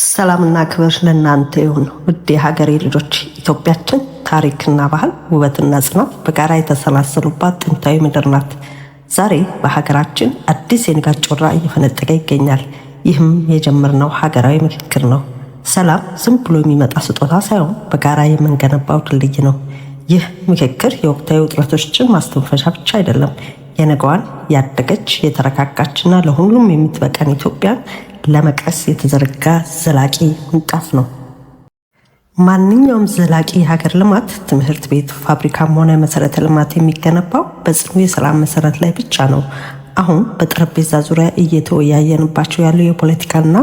ሰላምና ክብር ለእናንተ ይሁን ውድ የሀገሬ ልጆች። ኢትዮጵያችን ታሪክና ባህል ውበትና ጽናት በጋራ የተሰላሰሉባት ጥንታዊ ምድር ናት። ዛሬ በሀገራችን አዲስ የንጋት ጮራ እየፈነጠቀ ይገኛል። ይህም የጀመርነው ሀገራዊ ምክክር ነው። ሰላም ዝም ብሎ የሚመጣ ስጦታ ሳይሆን በጋራ የምንገነባው ድልድይ ነው። ይህ ምክክር የወቅታዊ ውጥረቶችን ማስተንፈሻ ብቻ አይደለም፣ የነገዋን ያደገች የተረጋጋችና ለሁሉም የምትበቃን ኢትዮጵያን ለመቅረስ የተዘረጋ ዘላቂ ምንጣፍ ነው። ማንኛውም ዘላቂ የሀገር ልማት ትምህርት ቤት፣ ፋብሪካም ሆነ መሰረተ ልማት የሚገነባው በጽኑ የሰላም መሰረት ላይ ብቻ ነው። አሁን በጠረጴዛ ዙሪያ እየተወያየንባቸው ያሉ የፖለቲካና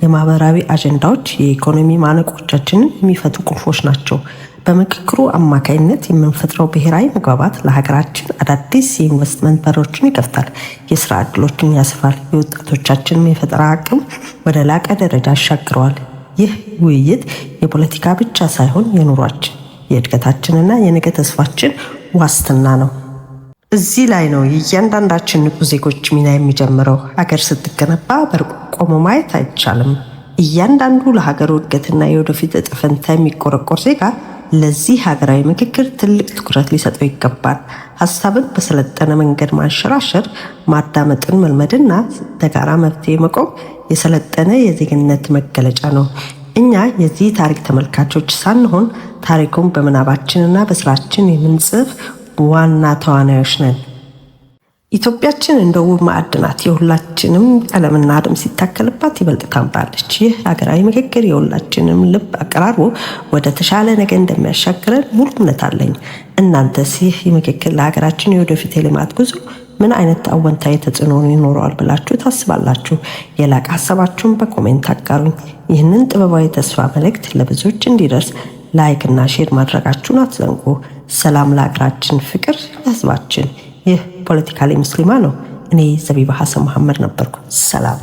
የማህበራዊ አጀንዳዎች የኢኮኖሚ ማነቆቻችንን የሚፈቱ ቁልፎች ናቸው። በምክክሩ አማካይነት የምንፈጥረው ብሔራዊ መግባባት ለሀገራችን አዳዲስ የኢንቨስትመንት በሮችን ይከፍታል፣ የስራ ዕድሎችን ያስፋል፣ የወጣቶቻችንን የፈጠራ አቅም ወደ ላቀ ደረጃ ያሻግረዋል። ይህ ውይይት የፖለቲካ ብቻ ሳይሆን የኑሯችን፣ የእድገታችንና የነገ ተስፋችን ዋስትና ነው። እዚህ ላይ ነው የእያንዳንዳችን ንቁ ዜጎች ሚና የሚጀምረው። ሀገር ስትገነባ በሩቅ ቆሞ ማየት አይቻልም። እያንዳንዱ ለሀገሩ እድገትና የወደፊት እጣ ፈንታ የሚቆረቆር ዜጋ ለዚህ ሀገራዊ ምክክር ትልቅ ትኩረት ሊሰጠው ይገባል። ሀሳብን በሰለጠነ መንገድ ማንሸራሸር፣ ማዳመጥን መልመድና ለጋራ መፍትሄ መቆም የሰለጠነ የዜግነት መገለጫ ነው። እኛ የዚህ ታሪክ ተመልካቾች ሳንሆን ታሪኩን በምናባችንና በስራችን የምንጽፍ ዋና ተዋናዮች ነን። ኢትዮጵያችን እንደ ውብ ማዕድ ናት። የሁላችንም ቀለምና አድም ሲታከልባት ይበልጥ ታምራለች። ይህ ሀገራዊ ምክክር የሁላችንም ልብ አቀራርቦ ወደ ተሻለ ነገ እንደሚያሻግረን ሙሉ እምነት አለኝ። እናንተስ ይህ ምክክር ለሀገራችን የወደፊት የልማት ጉዞ ምን አይነት አወንታዊ ተጽዕኖ ይኖረዋል ብላችሁ ታስባላችሁ? የላቀ ሀሳባችሁን በኮሜንት አጋሩኝ። ይህንን ጥበባዊ ተስፋ መልእክት ለብዙዎች እንዲደርስ ላይክ እና ሼር ማድረጋችሁን አትዘንጉ። ሰላም ለሀገራችን፣ ፍቅር ለህዝባችን። ይህ ፖለቲካሊ ሙስሊማ ነው። እኔ ዘቢባ ሀሰን መሐመድ ነበርኩ። ሰላም።